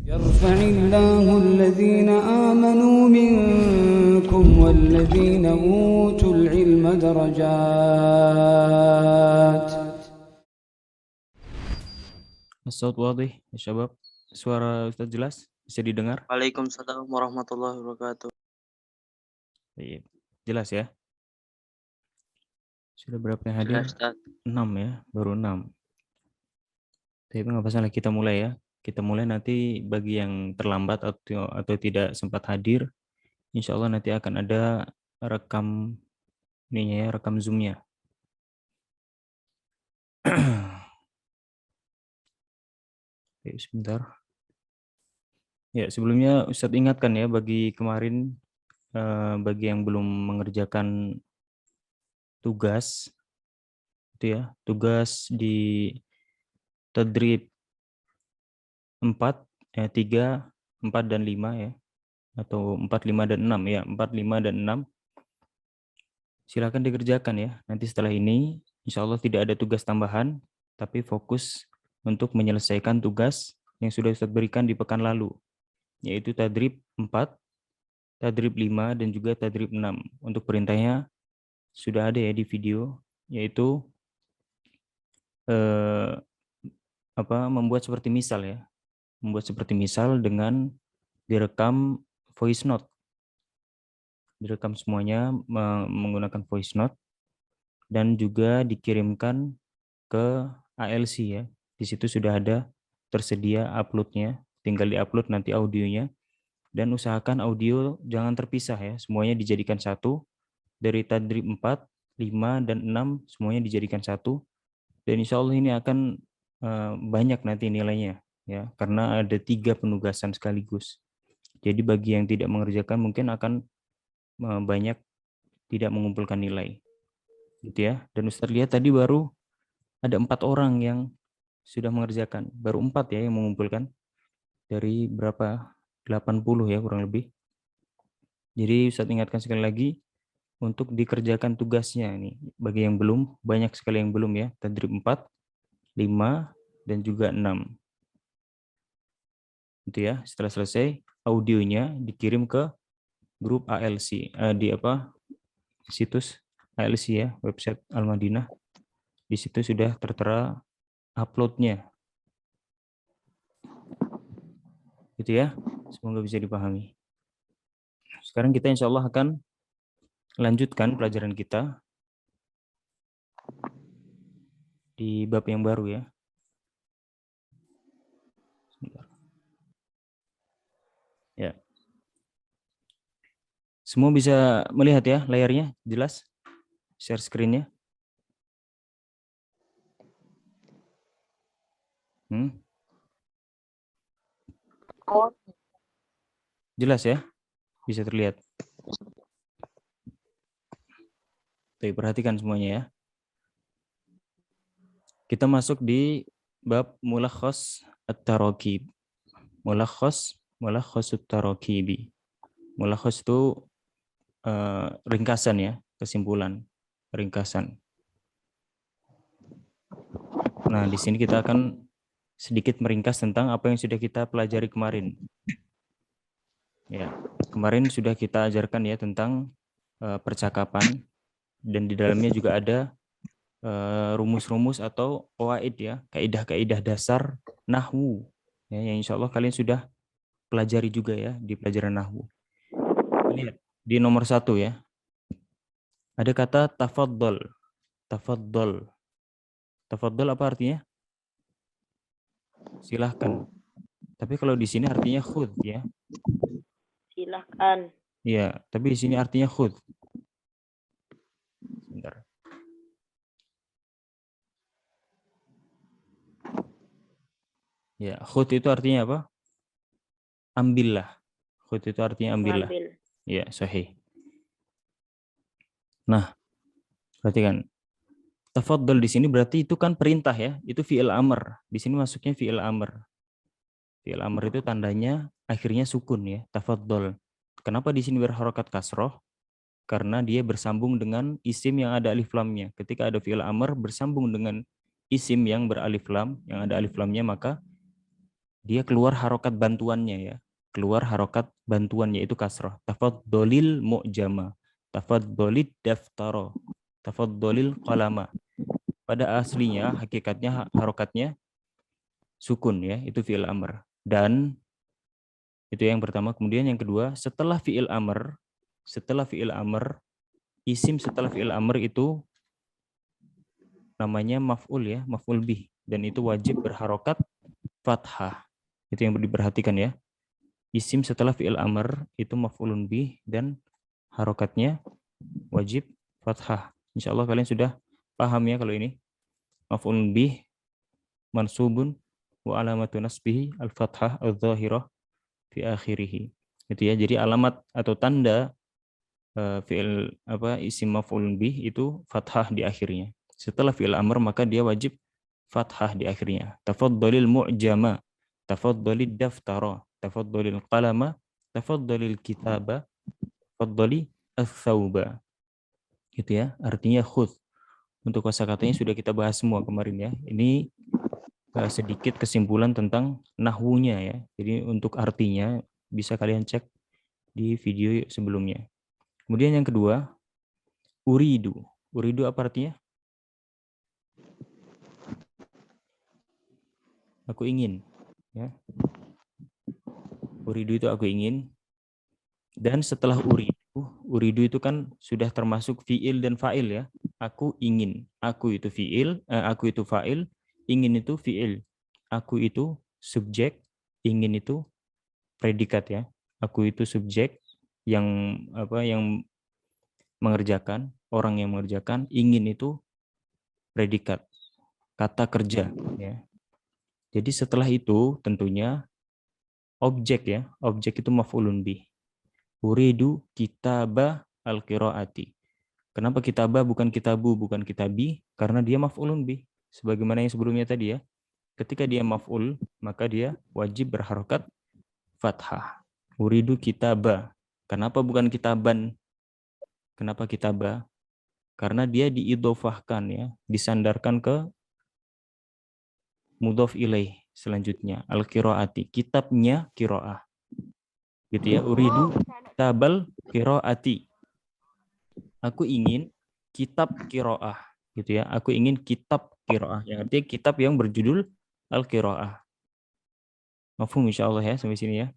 يرفع الله الذين آمنوا منكم والذين أوتوا العلم درجات. As-saut wadih ya syabab. Suara Ustaz jelas? Bisa didengar? Waalaikumsalam warahmatullahi wabarakatuh. Baik. Jelas ya? Sudah berapa yang hadir? Jelas, Ustaz. 6 ya, baru 6. Tapi nggak masalah, kita mulai ya. Kita mulai nanti bagi yang terlambat atau tidak sempat hadir, insya Allah nanti akan ada rekam ininya ya, rekam Zoom-nya. Oke, sebentar. Ya, sebelumnya Ustadz ingatkan ya bagi kemarin, bagi yang belum mengerjakan tugas, itu ya, tugas di tadrib 4, 3, 4 dan 5 ya, atau 4, 5 dan 6 ya, 4, 5 dan 6. Silakan dikerjakan ya. Nanti setelah ini insya Allah tidak ada tugas tambahan, tapi fokus untuk menyelesaikan tugas yang sudah Ustadz berikan di pekan lalu, yaitu tadrib 4, tadrib 5, dan juga tadrib 6. Untuk perintahnya sudah ada ya di video, yaitu membuat seperti misal ya. Membuat seperti misal dengan direkam voice note. Direkam semuanya menggunakan voice note dan juga dikirimkan ke ALC ya. Di situ sudah ada tersedia uploadnya, tinggal diupload nanti audionya, dan usahakan audio jangan terpisah ya, semuanya dijadikan satu. Dari tadrib 4, 5, dan 6 semuanya dijadikan satu, dan insya Allah ini akan banyak nanti nilainya ya, karena ada 3 penugasan sekaligus. Jadi bagi yang tidak mengerjakan mungkin akan banyak tidak mengumpulkan nilai gitu ya. Dan Ustaz lihat tadi baru ada 4 orang yang sudah mengerjakan, baru 4 ya yang mengumpulkan dari berapa, 80 ya kurang lebih. Jadi Ustaz ingatkan sekali lagi untuk dikerjakan tugasnya ini. Bagi yang belum, banyak sekali yang belum ya, tadrib 4, 5, dan juga 6. Itu ya, setelah selesai audionya dikirim ke grup ALC di situs ALC ya, website Al-Madinah. Di situ sudah tertera uploadnya. Gitu ya, semoga bisa dipahami. Sekarang kita insya Allah akan lanjutkan pelajaran kita di bab yang baru ya. Sebentar. Ya. Semua bisa melihat ya layarnya, jelas? Share screen-nya. Jelas ya? Bisa terlihat. Oke, perhatikan semuanya ya. Kita masuk di bab mulakhas at-tarakib. Mulakhas at-tarakibi. Mulakhas itu ringkasan ya, kesimpulan, ringkasan. Nah, di sini kita akan sedikit meringkas tentang apa yang sudah kita pelajari kemarin. Ya, kemarin sudah kita ajarkan ya tentang percakapan, dan di dalamnya juga ada rumus-rumus atau qawaid ya, kaidah-kaidah dasar nahwu ya, yang insya Allah kalian sudah pelajari juga ya di pelajaran nahwu. Lihat di nomor 1 ya, ada kata tafaddal. Tafaddal. Tafaddal apa artinya? Silahkan. Tapi kalau di sini artinya khudh ya. Silahkan. Ya, tapi di sini artinya khudh. Sebentar. Ya, khudh itu artinya apa? Ambillah. Khudh itu artinya ambillah. Mengambil. Ya, sahih. Nah, perhatikan. Tafaddal di sini berarti itu kan perintah ya, itu fi'il amr. Di sini masuknya fi'il amr. Fi'il amr itu tandanya akhirnya sukun ya, tafaddal. Kenapa di sini berharokat kasroh? Karena dia bersambung dengan isim yang ada alif lamnya. Ketika ada fi'il amr bersambung dengan isim yang beralif lam, yang ada alif lamnya, maka dia keluar harokat bantuannya ya. Keluar harokat bantuannya itu kasroh. Tafaddolil mu'jama. Tafaddolid daftaro. Tafaddolil qalama. Pada aslinya, hakikatnya harokatnya sukun ya, itu fi'il amr. Dan itu yang pertama. Kemudian yang kedua, setelah fi'il amr, isim setelah fi'il amr itu namanya maf'ul ya, maf'ul bih. Dan itu wajib berharokat fathah. Itu yang diperhatikan ya. Isim setelah fi'il amr itu maf'ulun bih dan harokatnya wajib fathah. Insya Allah kalian sudah paham ya kalau ini. Maf'ulun bih mansubun wa alamatu nasbihi al-fathah al-zahirah fi akhirih. Itu ya. Jadi alamat atau tanda fi'il isim maf'ulun bih itu fathah di akhirnya. Setelah fi'il amr maka dia wajib fathah di akhirnya. Tafaddalil mu'jama, tafaddalid daftara, tafaddalil qalama, tafaddalil kitaba, tafaddali ats-tsauba. Gitu ya. Artinya khudz. Untuk kosakatanya sudah kita bahas semua kemarin ya. Ini sedikit kesimpulan tentang nahwunya ya. Jadi untuk artinya bisa kalian cek di video sebelumnya. Kemudian yang kedua, uridu. Uridu apa artinya? Aku ingin. Ya. Uridu itu aku ingin. Dan setelah uridu itu kan sudah termasuk fi'il dan fa'il ya. Aku ingin. Aku itu fi'il, aku itu fa'il, ingin itu fi'il. Aku itu subjek, ingin itu predikat ya. Aku itu subjek yang mengerjakan, orang yang mengerjakan, ingin itu predikat, kata kerja ya. Jadi setelah itu tentunya objek ya, objek itu maf'ulun bih. Uridu kitaba al-qiraati. Kenapa kitabah bukan kitabu, bukan kitabi? Karena dia maf'ulun bih. Sebagaimana yang sebelumnya tadi ya. Ketika dia maf'ul, maka dia wajib berharokat fathah. Uridu kitaba. Kenapa bukan kitaban? Kenapa kitabah? Karena dia diidofahkan ya, disandarkan ke mudhof ilaih selanjutnya. Al-qiraati, kitabnya qiraah. Gitu ya. Uridu kitabal qiraati. Aku ingin kitab qiraah. Gitu ya. Aku ingin kitab qiraah. Yang artinya kitab yang berjudul Al-Qiraah. Mafhum insyaallah ya sampai sini ya.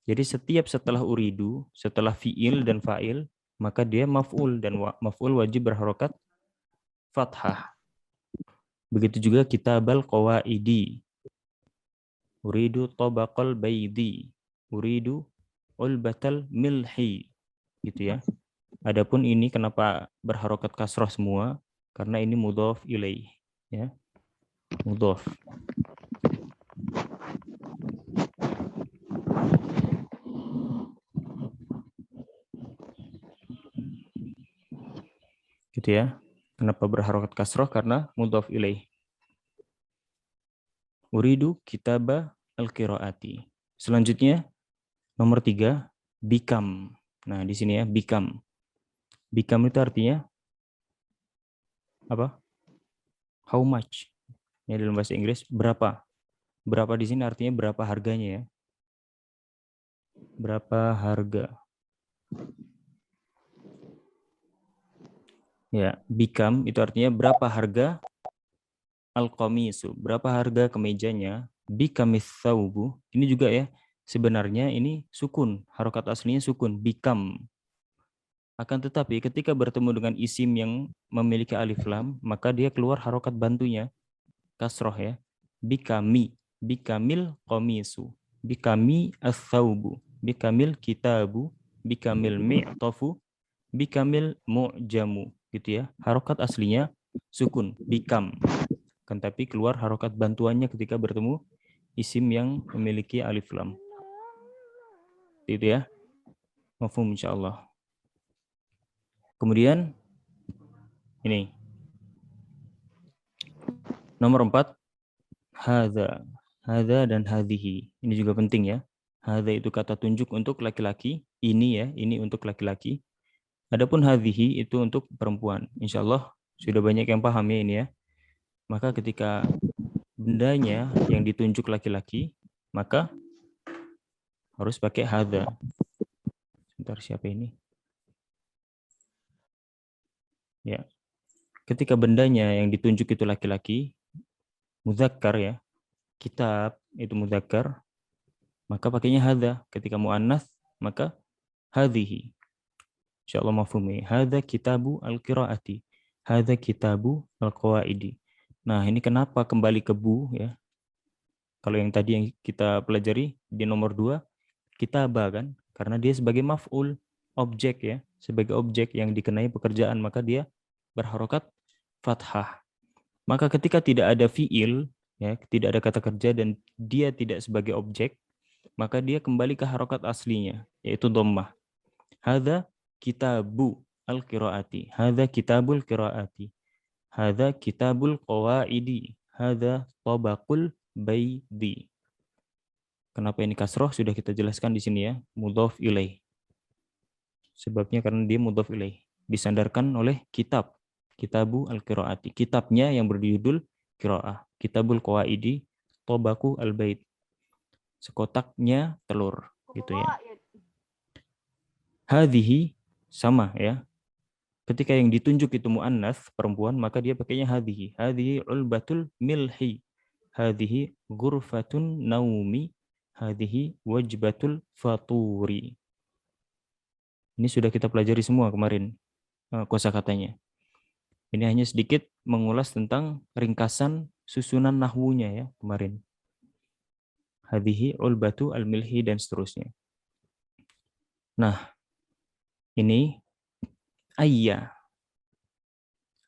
Jadi setiap setelah uridu, setelah fi'il dan fa'il, maka dia maf'ul dan maf'ul wajib berharokat fathah. Begitu juga kitabal qawaidi. Uridu tabaqal baidi. Uridu ulbatal milhi. Gitu ya. Adapun ini kenapa berharokat kasroh semua? Karena ini mudhof ilaih. Ya. Mudhof. Gitu ya. Kenapa berharokat kasroh? Karena mudhof ilaih. Uridu kitaba al-qiraati. Selanjutnya, nomor 3, become. Nah, di sini ya, become. Become itu artinya apa? How much? Ya, dalam bahasa Inggris, berapa? Berapa di sini artinya berapa harganya ya? Berapa harga? Ya, become itu artinya berapa harga al-qamisu, berapa harga kemejanya, bikamis thawbu. Ini juga ya, sebenarnya ini sukun, harokat aslinya sukun, become. Akan tetapi ketika bertemu dengan isim yang memiliki alif lam, maka dia keluar harokat bantunya, kasroh ya, bikami, bikamil qamisu, bikami as-thawbu, bikamil kitabu, bikamil mi'tafu, bikamil mu'jamu, gitu ya. Harokat aslinya sukun, bikam. Kan tapi keluar harokat bantuannya ketika bertemu isim yang memiliki alif lam. Itu ya. Mafhum insyaallah. Kemudian ini. Nomor 4, hadza. Hadza dan hadhihi. Ini juga penting ya. Hadza itu kata tunjuk untuk laki-laki, ini ya, ini untuk laki-laki. Adapun hadhihi itu untuk perempuan. Insyaallah sudah banyak yang paham ya ini ya. Maka ketika bendanya yang ditunjuk laki-laki, maka harus pakai hadza. Sebentar, siapa ini? Ya. Ketika bendanya yang ditunjuk itu laki-laki, mudzakkar ya, kitab itu mudzakkar, maka pakainya hadza. Ketika muannats, maka hadhihi. Insyaallah mafhumi. Hadza kitabu al-qiraati. Hadza kitabu al-qawaidi. Nah, ini kenapa kembali ke bu ya? Kalau yang tadi yang kita pelajari di nomor 2, kitaba kan? Karena dia sebagai maf'ul, objek ya, sebagai objek yang dikenai pekerjaan, maka dia berharokat fathah. Maka ketika tidak ada fiil, ya, tidak ada kata kerja dan dia tidak sebagai objek, maka dia kembali ke harokat aslinya, yaitu dhammah. Hadza kitabu al-qiraati. Hadza kitabul qiraati. Hadza kitabul qawaidi. Hadza tabaqul baidi. Kenapa ini kasroh sudah kita jelaskan di sini ya, mudhof ilaih. Sebabnya karena dia mudhof ilaih, disandarkan oleh kitab, kitabu al-qiraati, kitabnya yang berjudul qiraah, kitabul qawaidi, tabaqu al-bait, sekotaknya telur, gitu ya. Hadhihi sama ya. Ketika yang ditunjuk itu muannats perempuan, maka dia pakainya hadhihi. Hadhihi ulbatul milhi. Hadhihi ghurfatun naumi. Hadhihi wajbatul faturi. Ini sudah kita pelajari semua kemarin kosakatanya. Ini hanya sedikit mengulas tentang ringkasan susunan nahwunya ya kemarin. Hadhihi ulbatu al-milhi dan seterusnya. Nah, ini ayya.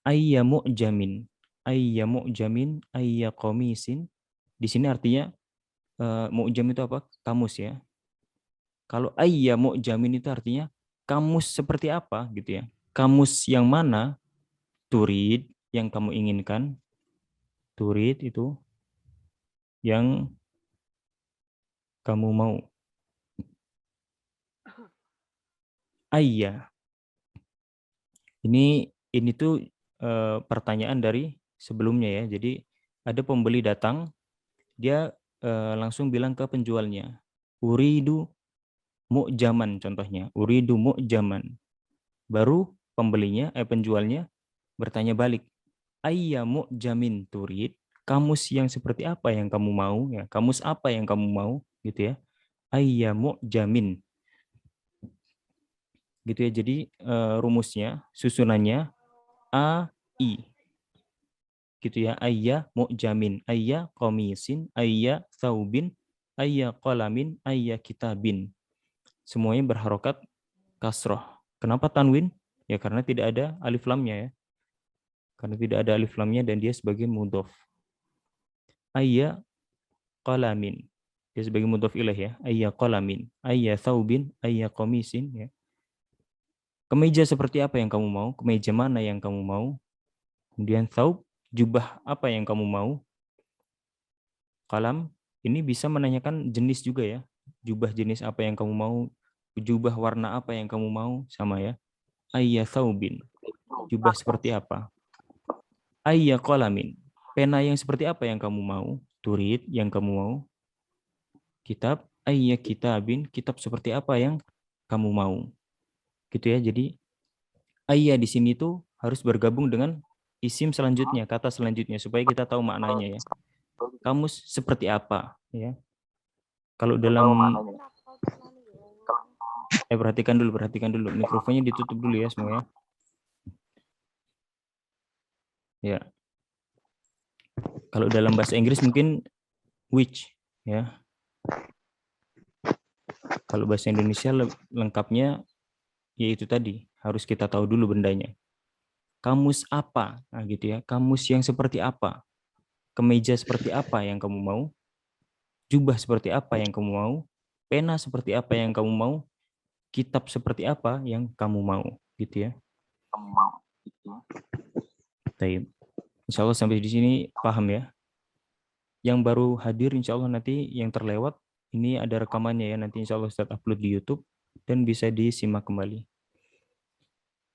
Ayya mu'jamin. Ayya mu'jamin, ayya qamisin. Di sini artinya mu'jam itu apa? Kamus ya. Kalau ayya mu'jamin itu artinya kamus seperti apa gitu ya. Kamus yang mana? Turid yang kamu inginkan. Turid itu yang kamu mau. Ayya. Ini tuh pertanyaan dari sebelumnya ya. Jadi ada pembeli datang, dia langsung bilang ke penjualnya, uridu mu'jaman contohnya, uridu mu'jaman. Baru penjualnya bertanya balik, ayya mu'jamin turid, kamus yang seperti apa yang kamu mau ya, kamus apa yang kamu mau gitu ya. Ayya mu'jamin. Gitu ya. Jadi rumusnya, susunannya a i. Gitu ya. Ayya mu'jamin, ayya qamisin, ayya saubin, ayya qalamin, ayya kitabin. Semuanya berharokat kasroh. Kenapa tanwin? Ya karena tidak ada alif lamnya ya. Karena tidak ada alif lamnya dan dia sebagai mudhof. Ayya qalamin. Dia sebagai mudhof ilaih ya. Ayya qalamin, ayya saubin, ayya qamisin ya. Kemeja seperti apa yang kamu mau? Kemeja mana yang kamu mau? Kemudian saub, jubah apa yang kamu mau? Kalam, ini bisa menanyakan jenis juga ya. Jubah jenis apa yang kamu mau? Jubah warna apa yang kamu mau? Sama ya. Ayya saubin, jubah seperti apa? Ayya qalamin, pena yang seperti apa yang kamu mau? Turid yang kamu mau? Kitab, ayya kitabin, kitab seperti apa yang kamu mau? Gitu ya. Jadi ayya di sini tuh harus bergabung dengan isim selanjutnya, kata selanjutnya supaya kita tahu maknanya ya. Kamus seperti apa ya. Kalau dalam perhatikan dulu mikrofonnya ditutup dulu ya semua ya. Ya. Kalau dalam bahasa Inggris mungkin which ya. Kalau bahasa Indonesia lengkapnya yaitu tadi, harus kita tahu dulu bendanya. Kamus apa? Nah gitu ya. Kamus yang seperti apa? Kemeja seperti apa yang kamu mau? Jubah seperti apa yang kamu mau? Pena seperti apa yang kamu mau? Kitab seperti apa yang kamu mau? Gitu ya. Baik. Insya Allah sampai di sini paham ya. Yang baru hadir insya Allah nanti yang terlewat, ini ada rekamannya ya. Nanti insya Allah Ustadz upload di YouTube dan bisa disimak kembali.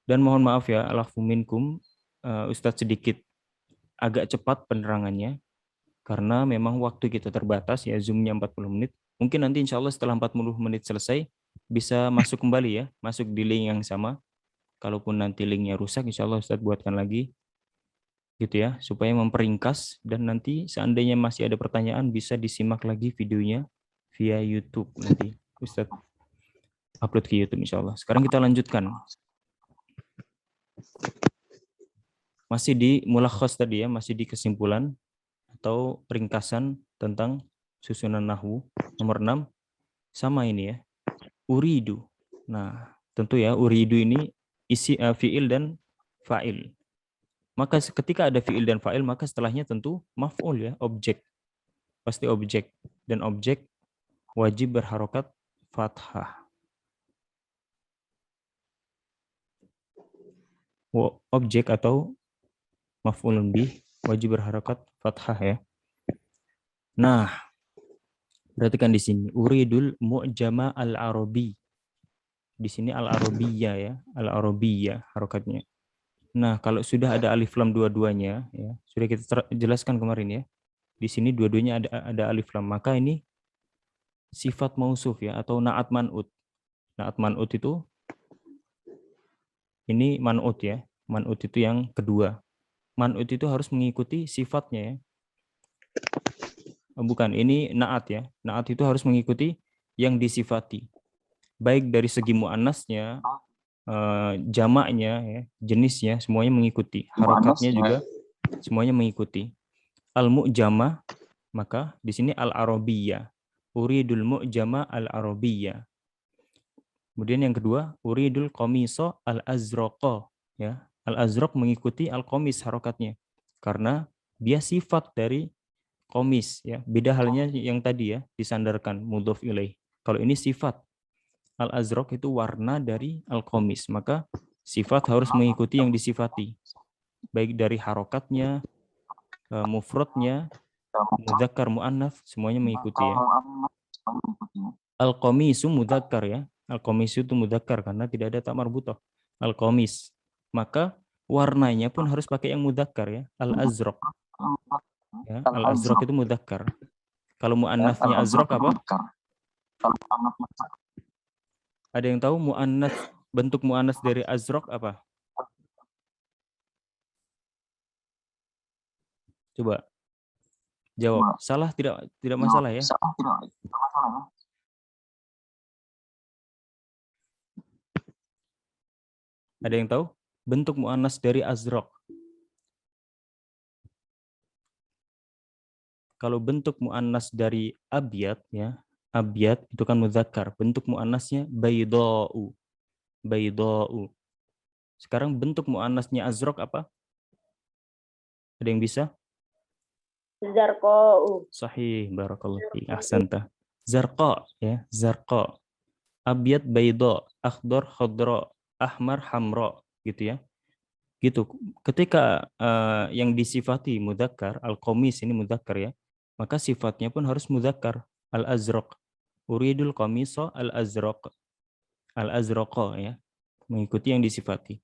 Dan mohon maaf ya, alafu minkum, Ustadz sedikit agak cepat penerangannya. Karena memang waktu kita terbatas ya, Zoom-nya 40 menit. Mungkin nanti insya Allah setelah 40 menit selesai, bisa masuk kembali ya, masuk di link yang sama. Kalaupun nanti linknya rusak, insya Allah Ustadz buatkan lagi. Gitu ya, supaya memperingkas dan nanti seandainya masih ada pertanyaan bisa disimak lagi videonya via YouTube nanti. Ustadz upload ke YouTube insya Allah. Sekarang kita lanjutkan. Masih di mulakhas tadi ya, masih di kesimpulan atau ringkasan tentang susunan nahwu nomor 6 sama ini ya. Uridu. Nah, tentu ya uridu ini isi fiil dan fa'il. Maka ketika ada fiil dan fa'il maka setelahnya tentu maf'ul ya, objek. Pasti objek dan objek wajib berharokat fathah. Objek atau maf'ulun bih wajib berharokat fathah ya. Nah, perhatikan di sini uridul mu'jama al-arabi. Di sini al-arabiyya ya, al-arabiyya harokatnya. Nah, kalau sudah ada alif lam dua-duanya ya, sudah kita jelaskan kemarin ya. Di sini dua-duanya ada alif lam, maka ini sifat mausuf ya atau na'at man'ut. Na'at man'ut itu ini man'ut ya. Man'ut itu yang kedua. Man'ut itu harus mengikuti sifatnya ya. Bukan, ini na'at ya. Na'at itu harus mengikuti yang disifati. Baik dari segi muannasnya, jamaknya, ya, jenisnya, semuanya mengikuti. Harokatnya juga semuanya mengikuti. Al-mu'jama, maka di sini al-arabiyya. Uridul mu'jama al-arabiyya. Kemudian yang kedua, uridul qamiso al-azraqa. Ya, al-azraq mengikuti al-qamis harokatnya. Karena dia sifat dari qamis. Ya. Beda halnya yang tadi ya, disandarkan, mudhof ilaih. Kalau ini sifat. Al-azraq itu warna dari al-qamis. Maka sifat harus mengikuti yang disifati. Baik dari harokatnya, mufradnya, mudzakkar, mu'annats, semuanya mengikuti ya. Al-qamisu mudzakkar ya. Al-qamis itu mudzakkar karena tidak ada ta marbutah. Al-qamis. Maka warnanya pun harus pakai yang mudzakkar ya. Al-azraq. Ya, al-azraq itu mudzakkar. Kalau mu'annatsnya azraq apa? Ada yang tahu mu'annats, bentuk mu'annats dari azraq apa? Coba jawab. Salah tidak masalah ya. Ada yang tahu bentuk mu'annas dari azraq? Kalau bentuk mu'annas dari abyad ya, abyad itu kan mudzakkar. Bentuk mu'annasnya baydha'u. Baydha'u. Sekarang bentuk mu'annasnya azraq apa? Ada yang bisa? Zarqa'u. Sahih, barakallahu fiik. Ahsanta. Zarqa ya, zarqa. Abyad baydha, akhdar khadra, ahmar hamra gitu ya. Gitu. Ketika yang disifati mudzakkar, al-qamis ini mudzakkar ya, maka sifatnya pun harus mudzakkar, al-azraq. Uridul qamisa al-azraq. Al-azraqa ya, mengikuti yang disifati.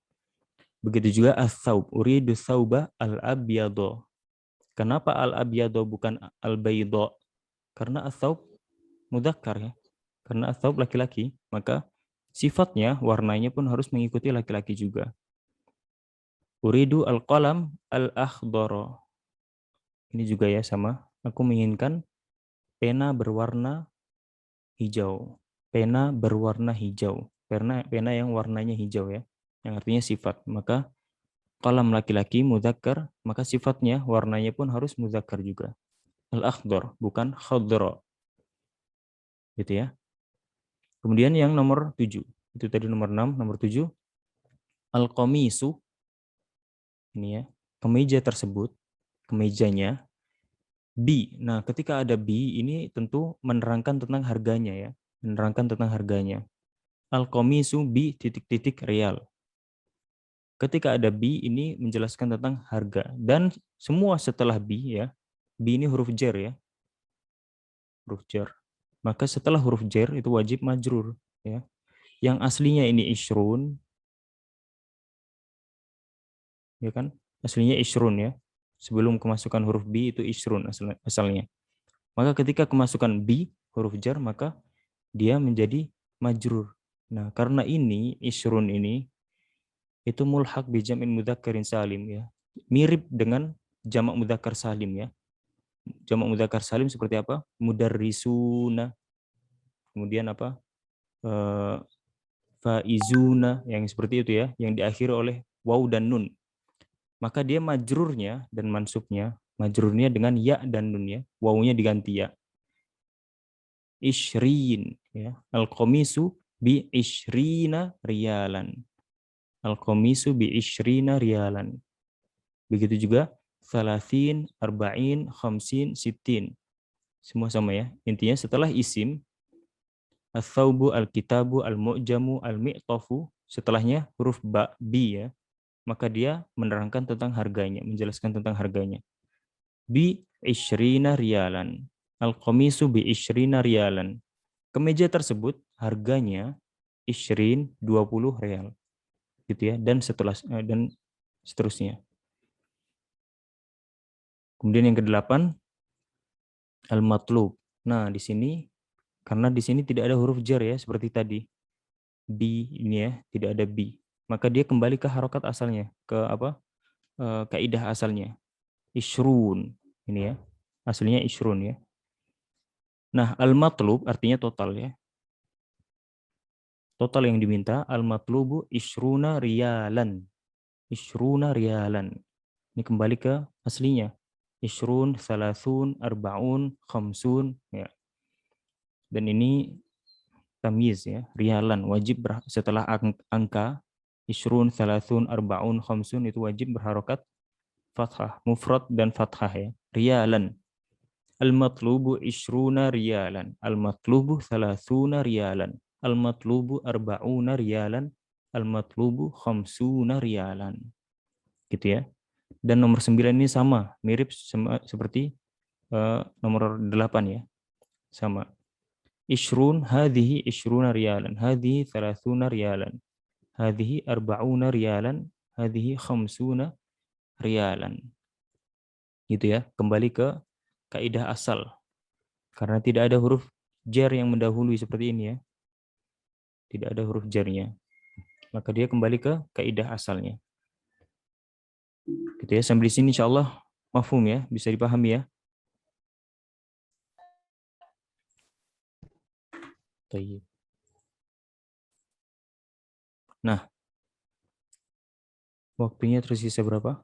Begitu juga as-saub, uridu sauba al-abyadha. Kenapa al-abyadha bukan al-baydha? Karena as-saub mudzakkar ya. Karena as-saub laki-laki, maka sifatnya, warnanya pun harus mengikuti laki-laki juga. Uridu al-qalam al-akhdara. Ini juga ya sama. Aku menginginkan pena berwarna hijau. Pena berwarna hijau. Pena yang warnanya hijau ya. Yang artinya sifat. Maka qalam laki-laki mudzakkar, maka sifatnya, warnanya pun harus mudzakkar juga. Al-akhdar, bukan khadra. Gitu ya. Kemudian yang nomor 7. Itu tadi nomor 6, nomor 7. Al-qamisu. Ini ya. Kemeja tersebut, kemejanya bi. Nah, ketika ada bi ini tentu menerangkan tentang harganya ya. Menerangkan tentang harganya. Al-qamisu bi titik-titik real. Ketika ada bi ini menjelaskan tentang harga dan semua setelah bi ya. Bi ini huruf jar ya. Huruf jar. Maka setelah huruf jar itu wajib majrur ya. Yang aslinya ini isrun ya kan? Aslinya isrun ya. Sebelum kemasukan huruf B itu ishrun asalnya. Maka ketika kemasukan B, huruf jar, maka dia menjadi majrur. Nah, karena ini, ishrun ini, itu mulhaq bi jam'in mudzakkarin salim ya. Mirip dengan jamak mudzakkar salim ya. Jamak mudzakkar salim seperti apa? Mudarrisuna. Kemudian apa? Faizuna, yang seperti itu ya, yang diakhiri oleh waw dan nun. Maka dia majrurnya dan mansubnya, majrurnya dengan ya dan nun ya. Wawunya diganti ya. Ishrin ya. Al-qamisu bi ishrina riyalan. Al-qamisu bi ishrina riyalan. Begitu juga salasin, arba'in, khamsin, sittin. Semua sama ya. Intinya setelah isim, al-thawbu, al-kitabu, al-mu'jamu, al-mi'tafu, setelahnya huruf ba, bi ya, maka dia menerangkan tentang harganya, menjelaskan tentang harganya. Bi ishrina riyalan. Al-qamisu bi ishrina riyalan. Kemeja tersebut harganya ishrin 20 real. Gitu ya, dan seterusnya. Kemudian yang ke-8 al-matlub. Nah, di sini karena di sini tidak ada huruf jar ya seperti tadi. B ini ya, tidak ada B. Maka dia kembali ke harokat asalnya, ke apa? Kaidah asalnya. Ishrun. Ini ya. Aslinya ishrun ya. Nah, al-matlub artinya total ya. Total yang diminta al-matlubu ishruna riyalan. Ishruna riyalan. Ini kembali ke aslinya. Ishrun, salasun, arba'un, khamsun ya. Dan ini tamyiz ya, riyalan wajib setelah angka ishrun, salasun, arba'un, khamsun itu wajib berharokat fathah, mufrad dan fathah ya. Riyalan. Al-matlubu ishruna riyalan. Al-matlubu salasuna riyalan. Al-matlubu arba'una riyalan. Al-matlubu khamsuna riyalan. Gitu ya. Dan nomor 9 ini sama, mirip seperti nomor 8 ya. Sama. Ishrun, hadhihi ishruna riyalan. Hadhihi thalathuna riyalan. Hadhihi arba'una riyalan. Hadhihi khamsuna riyalan. Gitu ya. Kembali ke kaidah asal. Karena tidak ada huruf jar yang mendahului seperti ini ya. Tidak ada huruf jarnya. Maka dia kembali ke kaidah asalnya. Gitu ya. Sampai di sini insyaallah mafhum ya, bisa dipahami ya. Baik. Nah, waktunya tersisa berapa?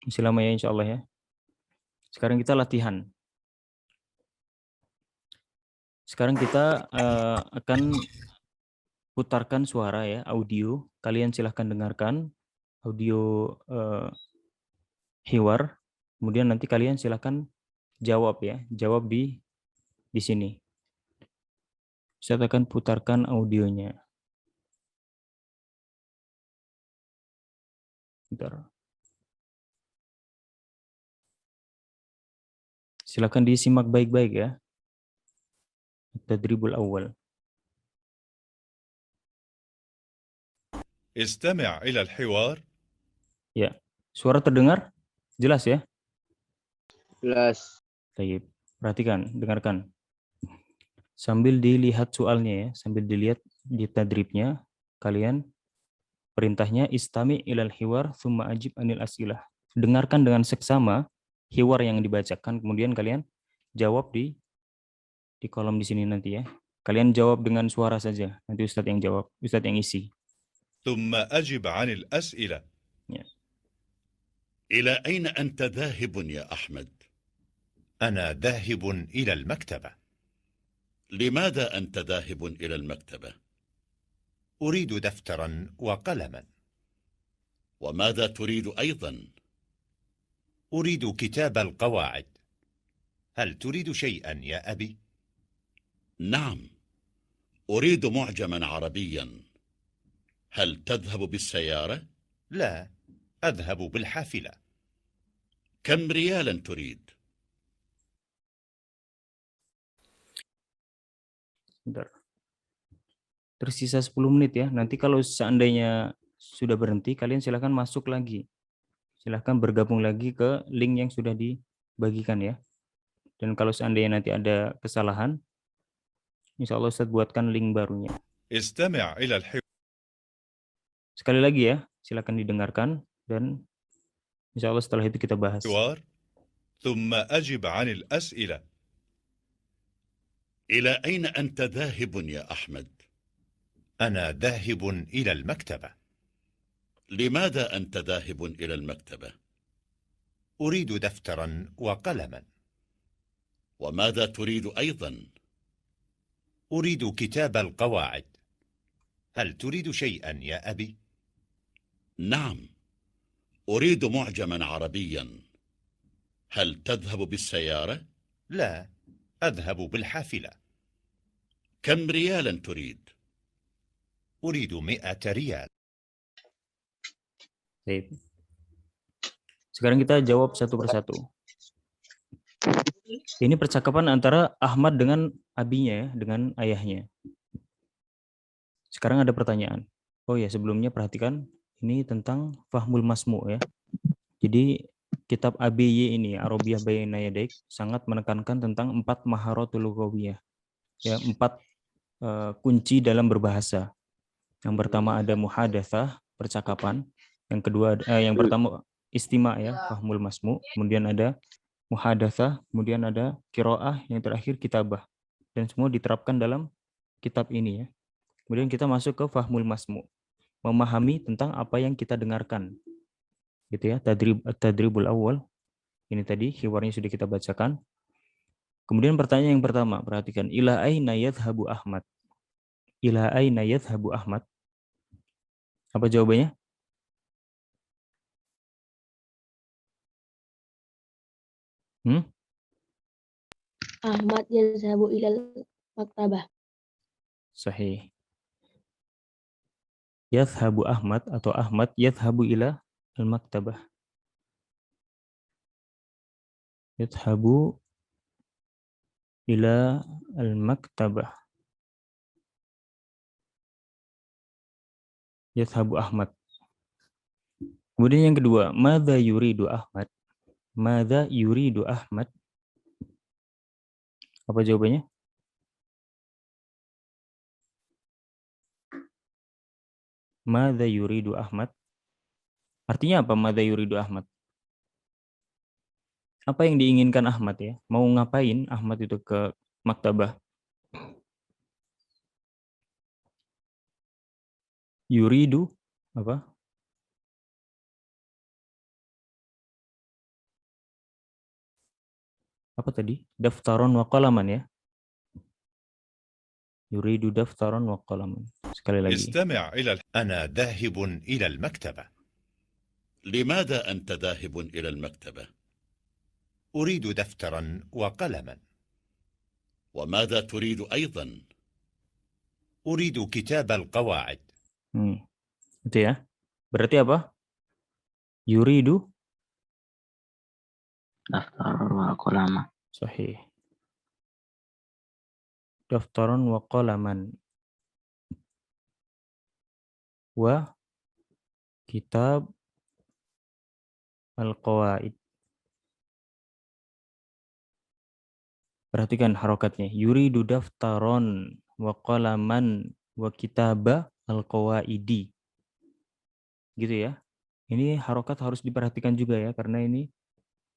Masih lama ya insya Allah ya. Sekarang kita latihan. Sekarang kita akan putarkan suara ya, audio. Kalian silahkan dengarkan audio hiwar. Kemudian nanti kalian silahkan jawab ya, jawab di sini. Saya akan putarkan audionya. Bentar. Silakan disimak baik-baik ya. Tadribul awal. استمع إلى الحوار. Ya, suara terdengar? Jelas ya? Jelas. Baik. Perhatikan, dengarkan. Sambil dilihat soalnya ya, sambil dilihat di tadribnya, kalian perintahnya istami ilal hiwar thumma ajib anil as'ilah. Dengarkan dengan seksama hiwar yang dibacakan, kemudian kalian jawab di kolom di sini nanti ya. Kalian jawab dengan suara saja. Nanti Ustadz yang jawab, Ustadz yang isi. ثم أجب عن الأسئلة. Ya. إلى أين أنت ذاهب يا أحمد؟ أنا ذاهب إلى المكتبة. لماذا أنت ذاهب إلى المكتبة؟ أريد دفترا وقلما. وماذا تريد أيضا؟ أريد كتاب القواعد. هل تريد شيئا يا أبي؟ نعم، أريد معجما عربيا. هل تذهب بالسيارة؟ لا، أذهب بالحافلة. كم ريالا تريد؟ Bentar. tersisa 10 menit ya. Nanti kalau seandainya sudah berhenti, kalian silahkan masuk lagi. Silahkan bergabung lagi ke link yang sudah dibagikan ya. Dan kalau seandainya nanti ada kesalahan, insya Allah Ustaz buatkan link barunya. استمع إلى الحوار Sekali lagi ya, silahkan didengarkan dan insya Allah setelah itu kita bahas. ثم أجب عن الأسئلة. إلى أين أنت ذاهب يا أحمد؟ أنا ذاهب إلى المكتبة. لماذا أنت ذاهب إلى المكتبة؟ أريد دفترا وقلما. وماذا تريد أيضا؟ أريد كتاب القواعد. هل تريد شيئا يا أبي؟ نعم، أريد معجما عربيا. هل تذهب بالسيارة؟ لا، أذهب بالحافلة. كم ريالا تريد؟ أريد 100 ريال. Baik. Sekarang kita jawab satu persatu. Ini percakapan antara Ahmad dengan abinya ya, dengan ayahnya. Sekarang ada pertanyaan. Oh ya, sebelumnya perhatikan ini tentang Fahmul Masmu ya. Jadi kitab ABY ini, Arabiyah Baina Yadaik, sangat menekankan tentang 4 maharatul lughawiyah. Ya, 4 kunci dalam berbahasa. Yang pertama ada muhadatsah, percakapan. Yang kedua, yang pertama istima ya, Fahmul Masmu. Kemudian ada muhadatsah, kemudian ada qiraah, yang terakhir kitabah. Dan semua diterapkan dalam kitab ini ya. Kemudian kita masuk ke Fahmul Masmu. Memahami tentang apa yang kita dengarkan. Gitu ya, tadribul awal. Ini tadi hiwarnya sudah kita bacakan. Kemudian pertanyaan yang pertama, perhatikan, ila aina yadhhabu Ahmad? Ila aina yadhhabu Ahmad? Apa jawabannya? Ahmad yazhabu ilal maktabah. Sahih. Yadhhabu Ahmad atau Ahmad yadhhabu ila al-maktabah. Yadhhabu ila al-maktabah. Yadhhabu Ahmad. Kemudian yang kedua, madza yuridu Ahmad? Madza yuridu Ahmad? Apa jawabannya? Madza yuridu Ahmad? Artinya apa madza yuridu Ahmad? Apa yang diinginkan Ahmad ya? Mau ngapain Ahmad itu ke maktabah? Yuridu apa? Apa tadi? Daftaron wa qalaman ya. Yuridu daftaron wa qalaman. Sekali lagi. استمع إلى أنا ذاهب إلى المكتبة. لماذا أنت ذاهب إلى المكتبة؟ أريد دفترا وقلما. وماذا تريد أيضا؟ أريد كتاب القواعد. Itu ya. Berarti apa? Yuridu Daftar wa qalaman. sahih. Daftaron wa qalaman. Wa kitab al-qawaid. Perhatikan harokatnya. Yuridu daftaron wa qalaman wa kitaba al-qawaidi. Gitu ya. Ini harokat harus diperhatikan juga ya, karena ini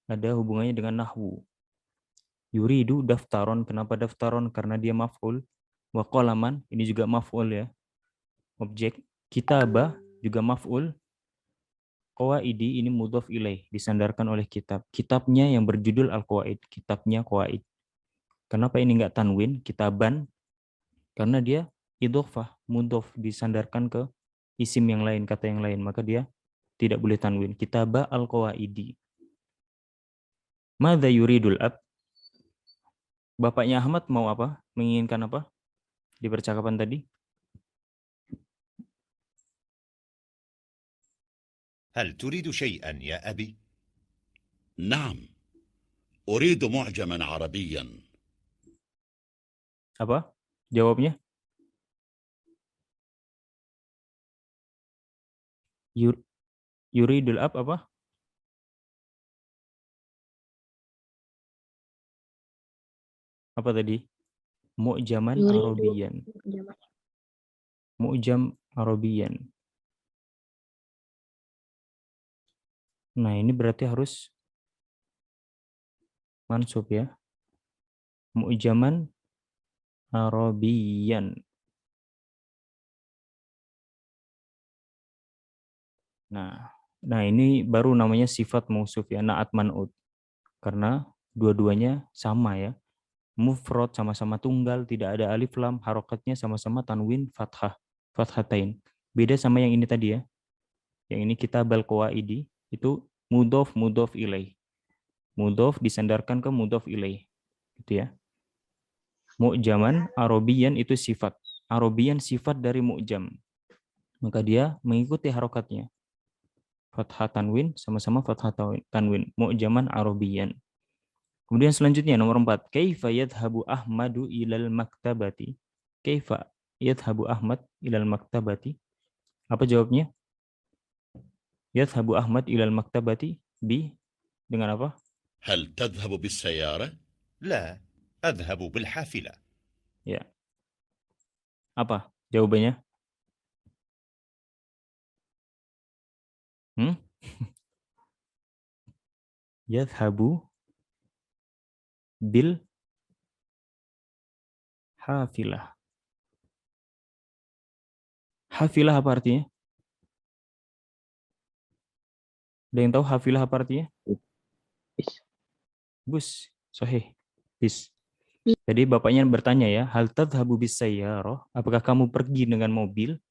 ada hubungannya dengan nahwu. Yuridu daftaron, kenapa daftaron? Karena dia maf'ul. Wa qalaman, ini juga maf'ul ya. Objek. Kitabah juga maf'ul. Qawaidi ini mudhaf ilaih, disandarkan oleh kitab. Kitabnya yang berjudul Al-Qawaid, kitabnya Qawaid. Kenapa ini enggak tanwin, kitaban? Karena dia idhofah, mudhaf, disandarkan ke isim yang lain, kata yang lain, maka dia tidak boleh tanwin. Kitabah Al-Qawaidi. Madza yuridul ab? Bapaknya Ahmad mau apa? Menginginkan apa? Di percakapan tadi. هل تريد شيئا يا أبي؟ نعم، أريد معجما عربيا. Apa? Jawabnya? Yuridul ab apa? Apa tadi? Mu'jaman Yuridu. Arabiyan. Mu'jam Arabiyan. Nah, ini berarti harus mansub ya. Mu'jaman Arabiyan. Nah ini baru namanya sifat mausuf ya, na'at man'ut. Karena dua-duanya sama ya. Mufrad sama-sama tunggal, tidak ada alif lam, harokatnya sama-sama tanwin fathah, fathatain. Beda sama yang ini tadi ya. Yang ini kitabal qawaidi itu mudhof ilaih. Mudhof disandarkan ke mudhof ilaih. Gitu ya. Mu'jaman Arabiyan itu sifat. Arabiyan sifat dari mu'jam. Maka dia mengikuti harokatnya. Fathah tanwin sama-sama fathah tanwin. Mu'jaman Arabiyan. Kemudian selanjutnya nomor 4. Kaifa yadhhabu Ahmadu ilal maktabati? Kaifa yadhhabu Ahmad ilal maktabati? Apa jawabnya? Yadhhabu Ahmad ilal maktabati dengan apa? هل تذهب بالسيارة؟ لا، أذهب بالحافلة. Ya. Apa jawabannya? Yadhhabu bil hafilah. Hafilah apa artinya? Ada yang tahu hafilah apa artinya? Bus. Sahih. Bis. Jadi bapaknya bertanya ya, hal tadhhabu bis sayyarah? Apakah kamu pergi dengan mobil?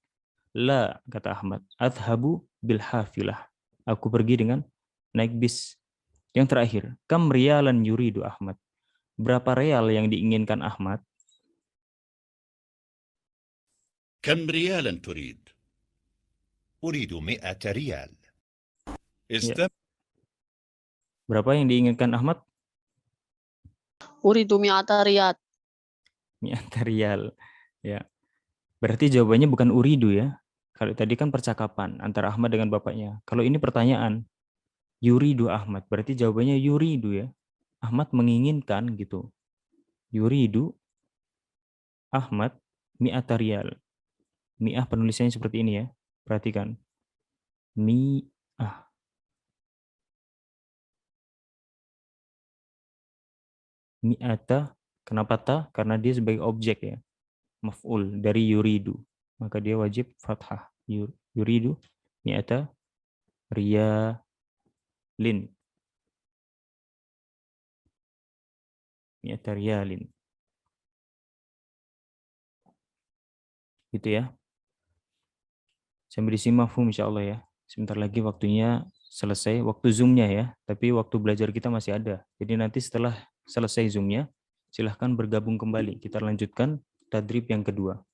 La, kata Ahmad. Adhabu bil hafilah. Aku pergi dengan naik bis. Yang terakhir, kam riyalan yuridu Ahmad? Berapa real yang diinginkan Ahmad? كم ريالا تريد؟ أريد 100 ريال. استمع Berapa yang diinginkan Ahmad? Uridu mi'ata riyad. 100 rial. Ya. Berarti jawabannya bukan uridu ya. Kalau tadi kan percakapan antara Ahmad dengan bapaknya. Kalau ini pertanyaan, yuridu Ahmad. Berarti jawabannya yuridu ya. Ahmad menginginkan gitu. Yuridu Ahmad 100 rial. Mi'ah penulisannya seperti ini ya. Perhatikan. Mi'ah. Mi'ata. Kenapa ta? Karena dia sebagai objek ya. Maf'ul dari yuridu. Maka dia wajib fathah. Yuridu mi'ata riyalin. Mi'ata riyalin. Gitu ya. Sampai di sini mafhum insyaallah ya. Sebentar lagi waktunya selesai. Waktu Zoom-nya ya. Tapi waktu belajar kita masih ada. Jadi nanti setelah selesai Zoom-nya, silahkan bergabung kembali. Kita lanjutkan tadrib yang kedua.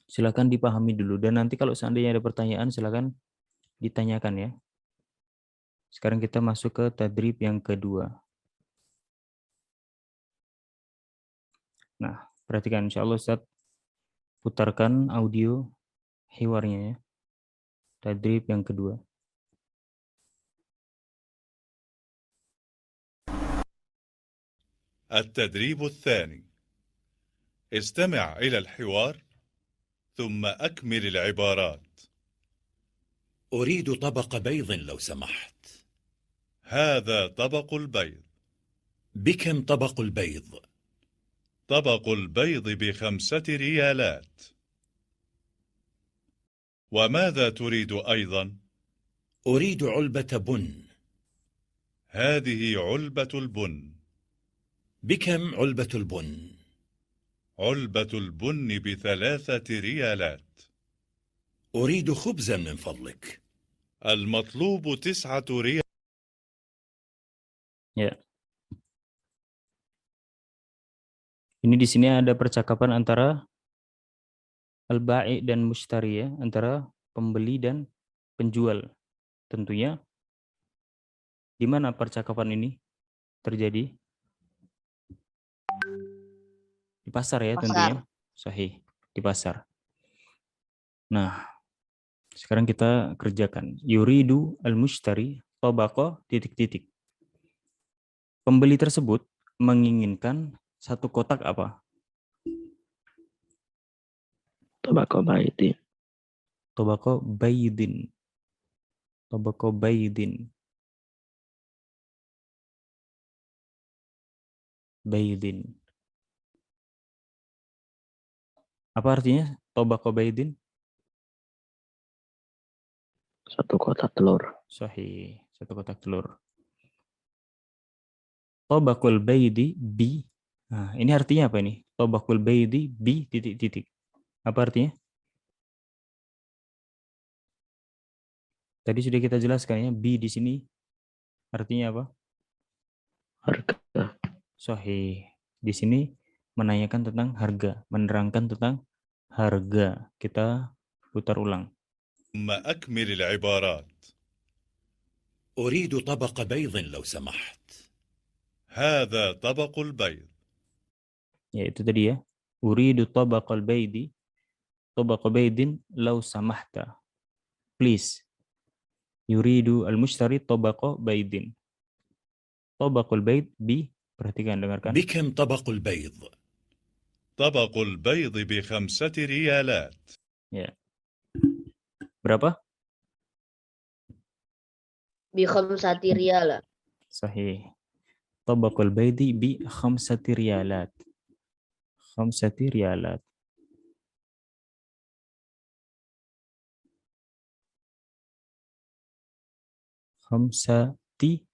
Silakan dipahami dulu. Dan nanti kalau seandainya ada pertanyaan, silakan ditanyakan ya. Sekarang kita masuk ke tadrib yang kedua. Nah, perhatikan insya Allah Ustaz putarkan audio hiwarnya ya. Tadrib yang kedua. التدريب الثاني. استمع إلى الحوار ثم أكمل العبارات. أريد طبق بيض لو سمحت. هذا طبق البيض. بكم طبق البيض؟ طبق البيض ب5 ريالات. وماذا تريد أيضا؟ أريد علبة بن. هذه علبة البن. بكم علبة البن؟ علبة البن ب3 ريالات. أريد خبزا من فضلك. المطلوب 9 ريالات. Ya. Ini di sini ada percakapan antara al-ba'i dan mushtari ya, antara pembeli dan penjual. Tentunya di mana percakapan ini terjadi? Di pasar ya tentunya. Sahih, di pasar. Nah, sekarang kita kerjakan. Yuridu al-mushtari tobako titik-titik. Pembeli tersebut menginginkan satu kotak apa? Tobacco baiti. Tobako baydin. Tobako baydin. Baydin. Apa artinya tobako baydin? Satu kotak telur. Sahih. Satu kotak telur. Tobakul baydi bi. Nah, ini artinya apa ini? Tobakul baydi bi titik-titik. Apa artinya? Tadi sudah kita jelaskan ya, bi di sini artinya apa? Harga. Sahih. Di sini menanyakan tentang harga, menerangkan tentang harga. Kita putar ulang. ثم أكمل العبارات. أريد طبق بيض لو سمحت. هذا طبق البيض. Ya, itu tadi ya. Uridu tabaqal baidi, tabaqa baidin law samahta. Please. Yuridu al-mushtari tabaqa baidin. Tabaqul baid bi, perhatikan, dengarkan. بكم طبق البيض؟ طبق البيض ب5 ريالات. Ya. Berapa? بخمسة ريال. Sahih. Tabaqul baidi bi 5 riyalat. 5 riyalat. Khamsati.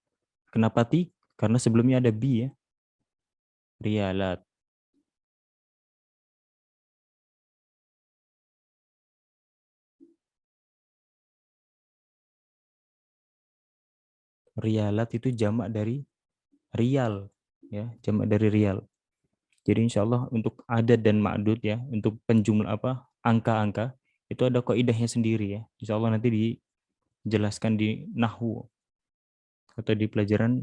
Kenapa ti? Karena sebelumnya ada bi ya. Riyalat. Riyalat itu jamak dari riyal ya, jamak dari riyal. Jadi insya Allah untuk adad dan ma'dud ya, untuk penjumlah apa angka-angka itu ada kaidahnya sendiri ya. Insya Allah nanti dijelaskan di nahwu atau di pelajaran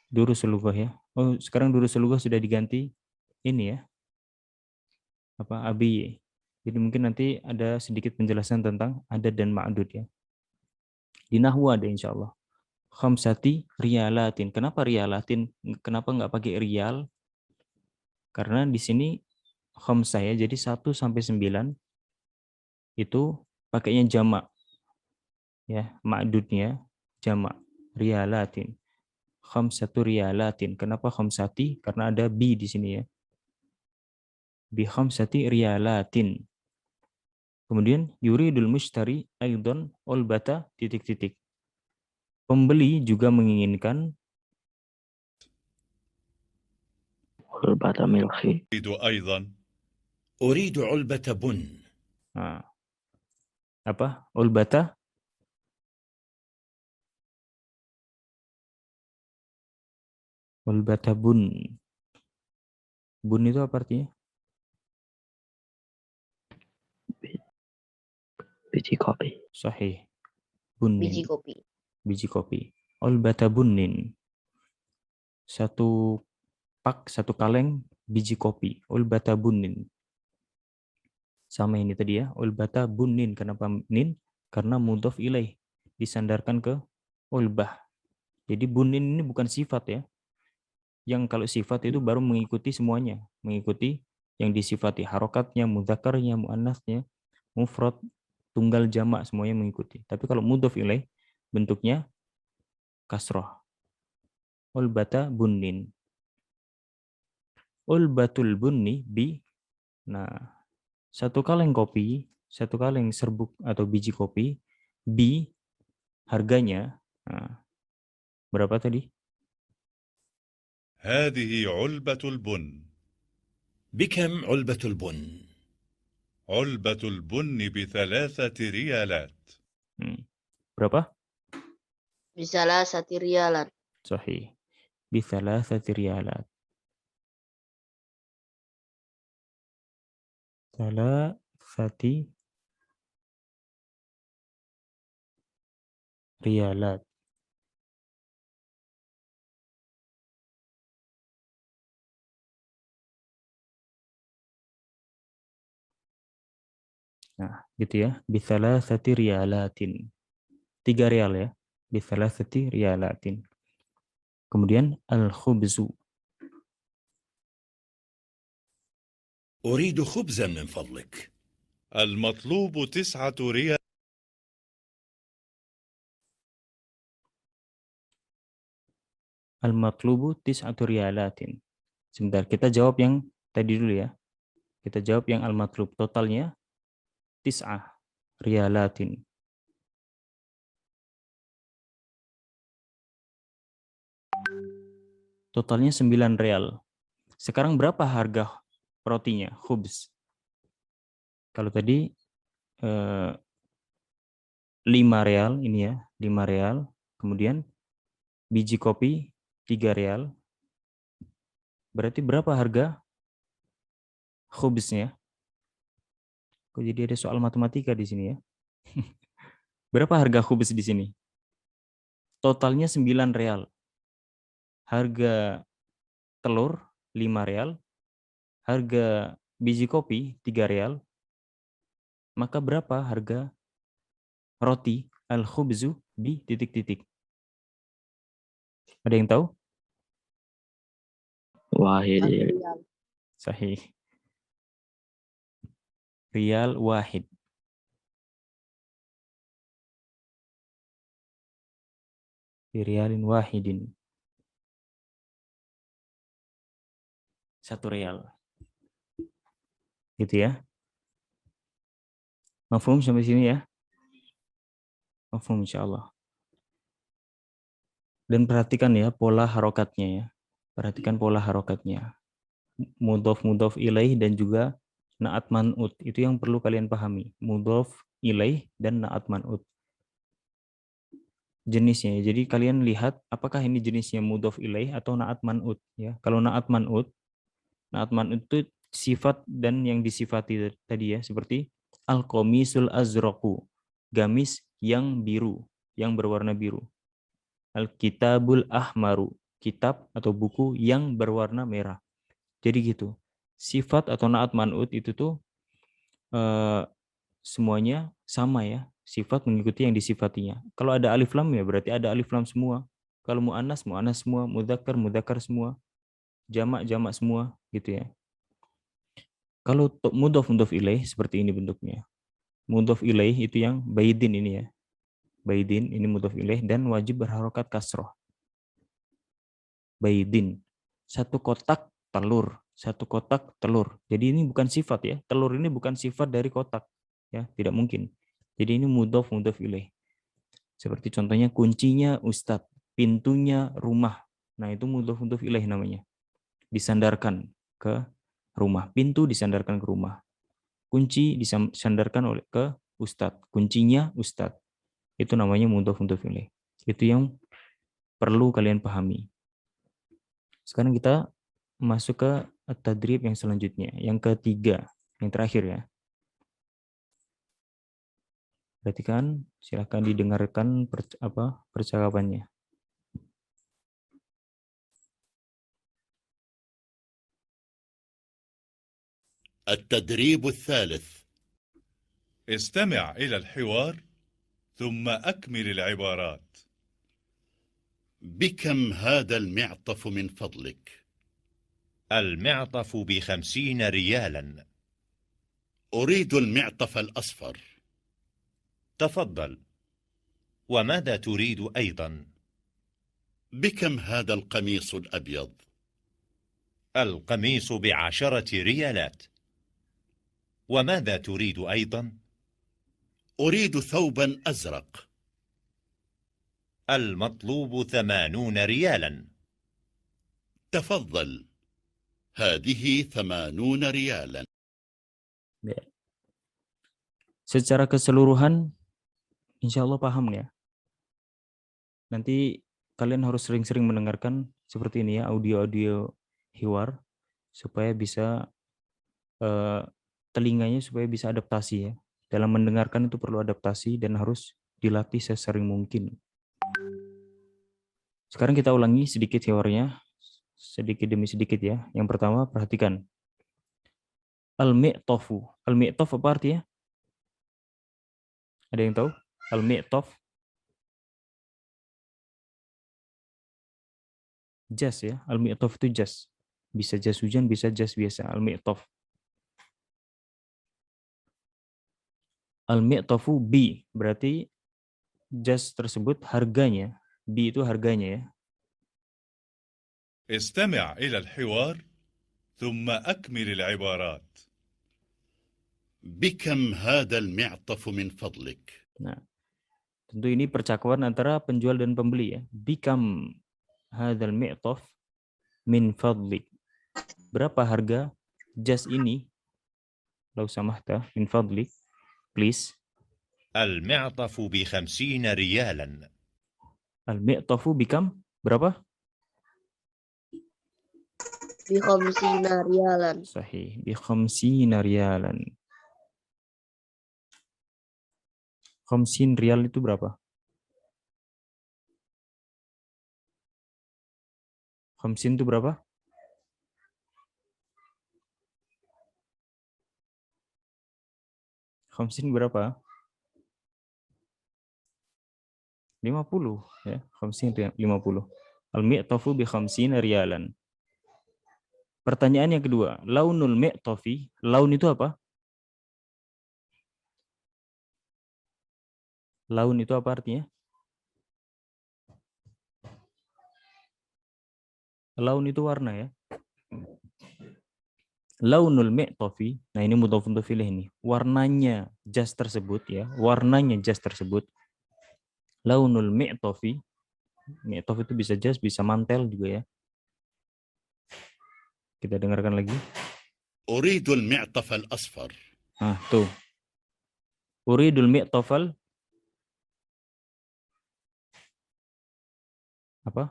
durusul lughah ya. Oh, sekarang durusul lughah sudah diganti ini ya, apa abi. Jadi mungkin nanti ada sedikit penjelasan tentang adad dan ma'dud ya. Di nahwu ada insya Allah. Khamsati riyalatin. Kenapa riyalatin? Kenapa nggak pakai riyal? Karena di sini khamsah ya, jadi 1 sampai 9 itu pakainya jamak. Ya, ma'dudnya jamak. Riyalatin. Khamsatu riyalatin. Kenapa khamsati? Karena ada bi di sini ya. Bi khamsati riyalatin. Kemudian yuridul mushtari aidon olbata titik-titik. Pembeli juga menginginkan Ulbata milhi. أريد أيضا. أريد علبة بن. nah, apa? Olbata bun. Bun itu apa artinya? Biji kopi. Sahih. Bunin. Biji kopi. Biji kopi. Olbata bunin. Satu pak, satu kaleng biji kopi. Olbata bunin. Sama ini tadi ya. Olbata bunin. Kenapa nin? Karena mudhof ilaih. Disandarkan ke olbah. Jadi bunin ini bukan sifat ya. Yang kalau sifat itu baru mengikuti semuanya. Mengikuti yang disifati. Harokatnya, mudzakarnya, muannasnya, mufrad, tunggal jamak semuanya mengikuti. Tapi kalau mudhof ilaih bentuknya kasroh. Ulbata bunnin. Ulbatul bunni bi. Nah, satu kaleng kopi, satu kaleng serbuk atau biji kopi, bi harganya. Nah, berapa tadi? هذه علبة البن. بكم علبة البن؟ علبة البن ب3 ريالات. Berapa? بثلاثة ريال. Sahih. Bi 3 riyalat. 3 riyalat. Nah, gitu ya. Bithalasati riyalatin. 3 rial ya. Bithalasati riyalatin. Kemudian al-khubzu. أريد خبزا من فضلك. المطلوب 9 ريال. Al-matlubu tis'atu riyalatin. Sebentar, kita jawab yang tadi dulu ya. Kita jawab yang al-matlub. Totalnya tis'ah riyalatin. Totalnya 9 rial. Sekarang berapa harga rotinya, khubz? Kalau tadi 5 rial, ini ya, 5 rial. Kemudian biji kopi 3 rial. Berarti berapa harga khubznya? Kok jadi ada soal matematika di sini ya? Berapa harga khubz di sini? Totalnya 9 rial. Harga telur 5 rial. Harga biji kopi 3 rial. Maka berapa harga roti al-khubzu di titik-titik? Ada yang tahu? Wahid. 1 rial. Sahih. Rial wahid. Rialin wahidin. 1 rial. Gitu ya. Mafhum sampai sini ya? Mafhum insyaallah. Dan perhatikan ya pola harokatnya ya. Perhatikan pola harokatnya. Mudhof ilaih dan juga na'at man'ut. Itu yang perlu kalian pahami. Mudhof ilaih dan na'at man'ut. Jenisnya. Jadi kalian lihat apakah ini jenisnya mudhof ilaih atau na'at man'ut ya. Kalau na'at man'ut itu sifat dan yang disifati tadi ya, seperti al-qamisul azraqu, gamis yang biru, yang berwarna biru. Al-kitabul ahmaru, kitab atau buku yang berwarna merah. Jadi gitu. Sifat atau na'at man'ut itu tuh semuanya sama ya. Sifat mengikuti yang disifatinya. Kalau ada alif lam ya berarti ada alif lam semua. Kalau mu'annas semua, mudzakkar semua, jamak semua gitu ya. Kalau mudhof ilaih seperti ini bentuknya. Mudhof ilaih itu yang baidin ini ya. Baidin ini mudhof ilaih dan wajib berharokat kasroh. Baidin. 1 kotak telur, 1 kotak telur. Jadi ini bukan sifat ya. Telur ini bukan sifat dari kotak ya, tidak mungkin. Jadi ini mudhof ilaih. Seperti contohnya kuncinya ustadz, pintunya rumah. Nah, itu mudhof ilaih namanya. Disandarkan ke rumah. Pintu disandarkan ke rumah. Kunci disandarkan ke ustadz. Kuncinya ustadz. Itu namanya mudhof ilaih. Itu yang perlu kalian pahami. Sekarang kita masuk ke tadrib yang selanjutnya, yang ketiga, yang terakhir ya. Perhatikan, silakan didengarkan percakapannya. التدريب الثالث. استمع إلى الحوار ثم أكمل العبارات. بكم هذا المعطف من فضلك؟ المعطف ب50 ريالا. أريد المعطف الأصفر. تفضل. وماذا تريد أيضا؟ بكم هذا القميص الأبيض؟ القميص ب10 ريالات. وماذا تريد أيضا؟ أريد ثوبا أزرق. المطلوب 80 ريالا. تفضل. هذه 80 ريالا. Secara keseluruhan, insya Allah paham ya. Nanti kalian harus sering-sering mendengarkan seperti ini ya, audio-audio hiwar, supaya bisa telinganya supaya bisa adaptasi ya. Dalam mendengarkan itu perlu adaptasi dan harus dilatih sesering mungkin. Sekarang kita ulangi sedikit hiwarnya, sedikit demi sedikit ya. Yang pertama, perhatikan. Al-mi'tofu. Al-mi'tof apa artinya? Ada yang tahu? Al-mi'taf. Jas ya. Al-mi'taf itu jas. Bisa jas hujan, bisa jas biasa. Al-mi'taf. Al-mi'tafu bi. Berarti jas tersebut harganya. Bi itu harganya ya. استمع إلى الحوار ثم أكمل العبارات. بكم هذا المعطف من فضلك؟ Nah, tentu ini percakapan antara penjual dan pembeli ya. Bikam hadzal mi'taf min fadlik. Berapa harga jas ini? Lau samahta min fadlik, please. المعطف ب50 ريالا. Al-mi'tafu bikam berapa? Bi khamsina riyalan. Sahih, bi khamsina riyalan. 50 rial itu berapa? 50 itu berapa? Khamsin berapa? 50 ya, 50. Al-mi'tafu bi khamsina riyalan. Pertanyaan yang kedua, launul mi'tafi, laun itu apa? Laun itu apa artinya? Laun itu warna ya. Launul mi'tafi, nah ini mudhafun ilaih ini. Warnanya jas tersebut ya, warnanya jas tersebut. Launul mi'tafi. Mi'taf itu bisa jas, bisa mantel juga ya. Kita dengarkan lagi. أريد المعطف الأصفر. Nah, tuh. Uridul mi'tafal apa?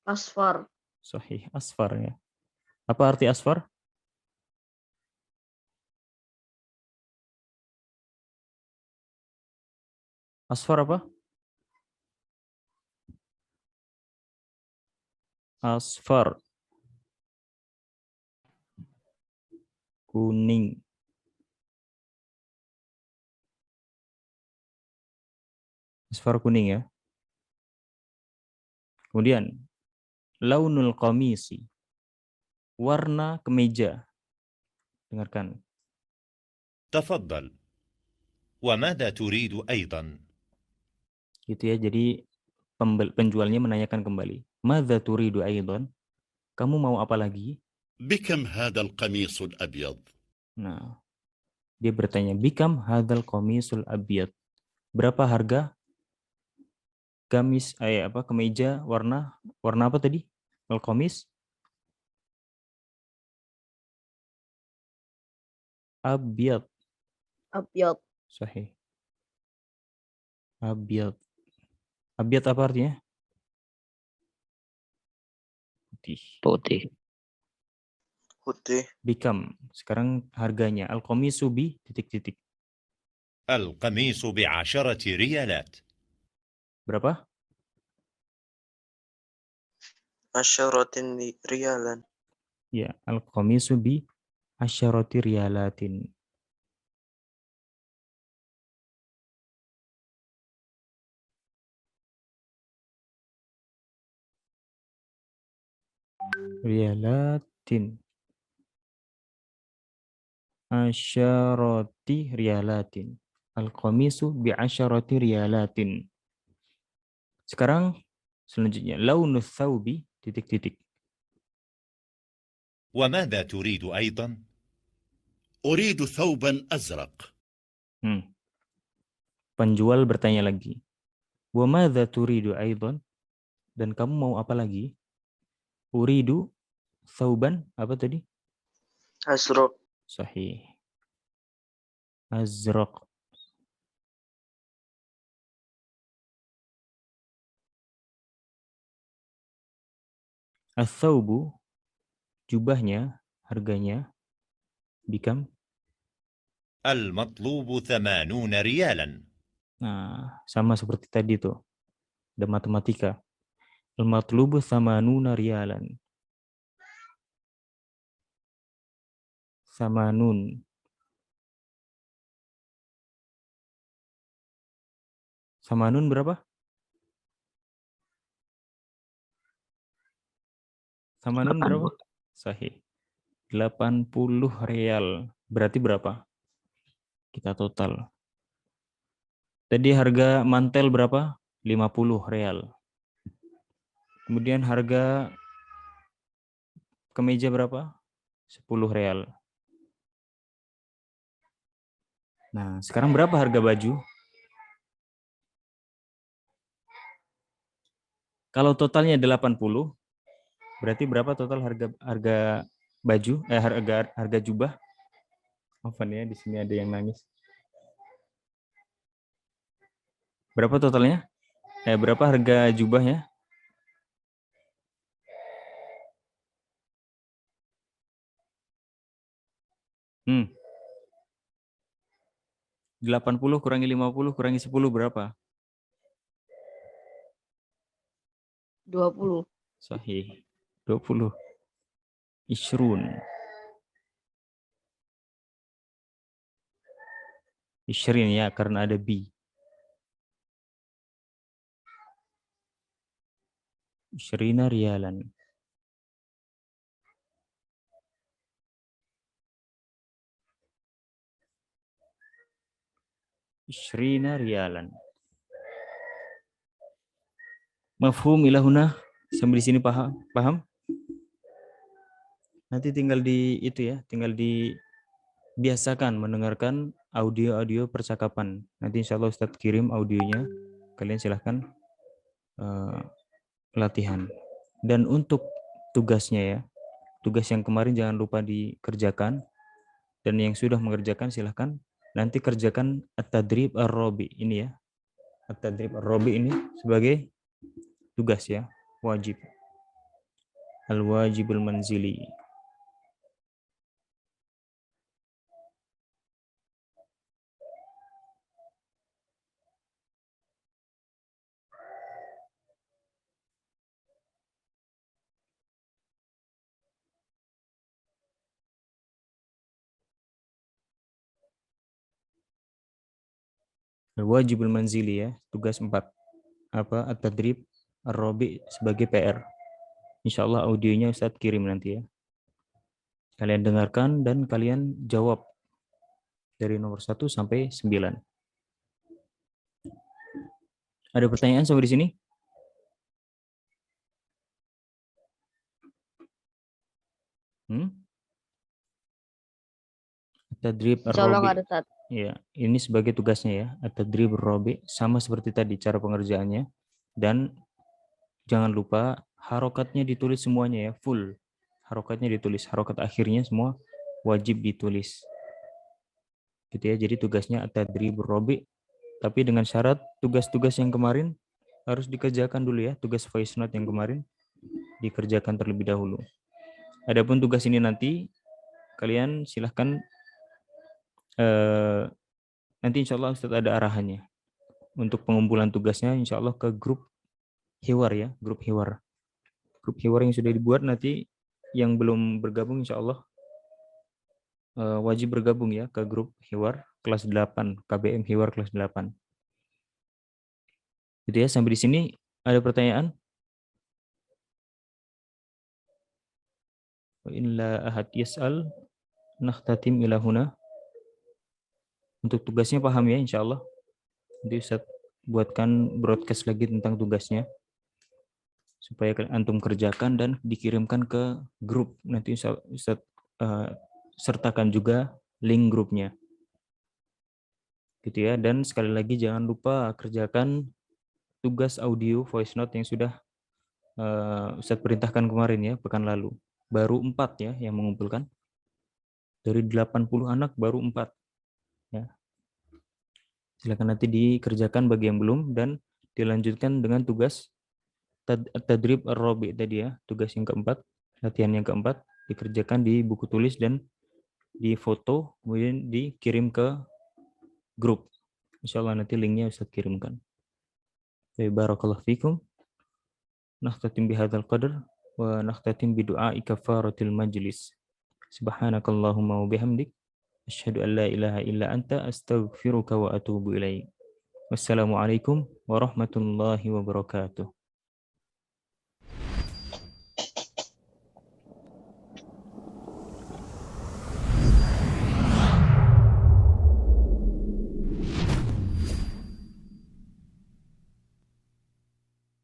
Asfar. Sahih, asfar ya. Apa arti asfar? Asfar apa? Asfar. Kuning. Asfar kuning ya. Kemudian launul qamisi. Warna kemeja. Dengarkan. تفضل. وماذا تريد أيضا؟ Gitu ya. Jadi penjualnya menanyakan kembali. Madza turidu aidan? Kamu mau apa lagi? بكم هذا القميص الأبيض؟ Nah, dia bertanya, bikam hadzal qamisul abyad. Berapa harga gamis kemeja warna apa tadi? Al-qamis abyad. Abyad. Sahih. Abyad. Abyad apa artinya? Putih. Putih. Putih. Bikam. Sekarang harganya. Al-qamisu bi titik-titik. القميص ب10 ريالات. Berapa? Asyaratin riyalan. Ya, al-qamisu bi asyarati riyalatin. Riyalatin. Asyarati riyalatin. Al-qamisu bi asyarati riyalatin. Sekarang selanjutnya launus thawbi titik-titik. وماذا تريد أيضا؟ أريد ثوبا أزرق. Penjual bertanya lagi. Wa madza turidu aidan? Dan kamu mau apa lagi? Uridu thawban apa tadi? Azraq. Sahih. Azraq. Ats-thawbu jubahnya harganya bikam. المطلوب 80 ريالا. Nah, sama seperti tadi tuh. Ada matematika. Al-matlubu 80 riyalan. Samanun. Samanun berapa? Samanun berapa? Sahih. 80 real. Berarti berapa? Kita total. Tadi harga mantel berapa? 50 real. Kemudian harga kemeja berapa? 10 real. Nah, sekarang berapa harga baju? Kalau totalnya 80, berarti berapa total harga baju? Harga jubah? Apaan ya, di sini ada yang nangis. Berapa totalnya? Berapa harga jubahnya? Hmm. 80 kurangi 50 kurangi 10 berapa? 20. Sahih. 20. Ishrun. Ishrin ya, karena ada bi. Ishrina rialan. Ishrina rialan. Mafhum ilahuna? Sampai di sini paham? Nanti tinggal tinggal dibiasakan mendengarkan audio-audio percakapan. Nanti insya Allah Ustadz kirim audionya. Kalian silahkan latihan. Dan untuk tugasnya ya, tugas yang kemarin jangan lupa dikerjakan. Dan yang sudah mengerjakan silahkan nanti kerjakan at-tadrib ar-rabi ini ya. At-tadrib ar-rabi ini sebagai tugas ya, wajib. Al-wajibul manzili. Wajibul manzili ya, tugas 4. Apa at-tadrib ar-rabi sebagai PR. Insyaallah audionya Ustadz kirim nanti ya. Kalian dengarkan dan kalian jawab dari nomor 1 sampai 9. Ada pertanyaan sampai di sini? At-tadrib ar-rabi. Ya, ini sebagai tugasnya ya, at-tadrib ar-rabi sama seperti tadi cara pengerjaannya, dan jangan lupa harokatnya ditulis semuanya ya, full. Harokatnya ditulis, harokat akhirnya semua wajib ditulis. Gitu ya. Jadi tugasnya at-tadrib ar-rabi, tapi dengan syarat tugas-tugas yang kemarin harus dikerjakan dulu ya, tugas voice note yang kemarin dikerjakan terlebih dahulu. Adapun tugas ini nanti kalian silahkan nanti insya Allah Ustadz ada arahannya untuk pengumpulan tugasnya, insya Allah ke grup Hiwar ya, grup Hiwar yang sudah dibuat. Nanti yang belum bergabung insya Allah wajib bergabung ya ke grup Hiwar kelas 8, KBM Hiwar kelas 8. Gitu ya, sampai di sini ada pertanyaan? Wa in la ahad yas'al nakhtatim ila huna. Untuk tugasnya paham ya insya Allah. Nanti Ustaz buatkan broadcast lagi tentang tugasnya supaya antum kerjakan dan dikirimkan ke grup. Nanti Ustaz sertakan juga link grupnya. Gitu ya. Dan sekali lagi jangan lupa kerjakan tugas audio voice note yang sudah Ustaz perintahkan kemarin ya, pekan lalu. Baru 4 ya yang mengumpulkan. Dari 80 anak baru 4. Ya. Silakan nanti dikerjakan bagi yang belum dan dilanjutkan dengan tugas tadrib ar-rabi tadi ya, tugas yang keempat, latihan yang keempat dikerjakan di buku tulis dan di foto kemudian dikirim ke grup. Insyaallah nanti linknya Ustaz kirimkan. Barakallahu fikum. Nakhtatim bihadzal qadar wa nakhtatim bidu'ai kafaratil majlis. Subhanakallahumma wa bihamdik asyhadu an la ilaha illa anta astaghfiruka wa atubu ilaik. Wassalamualaikum warahmatullahi wabarakatuh.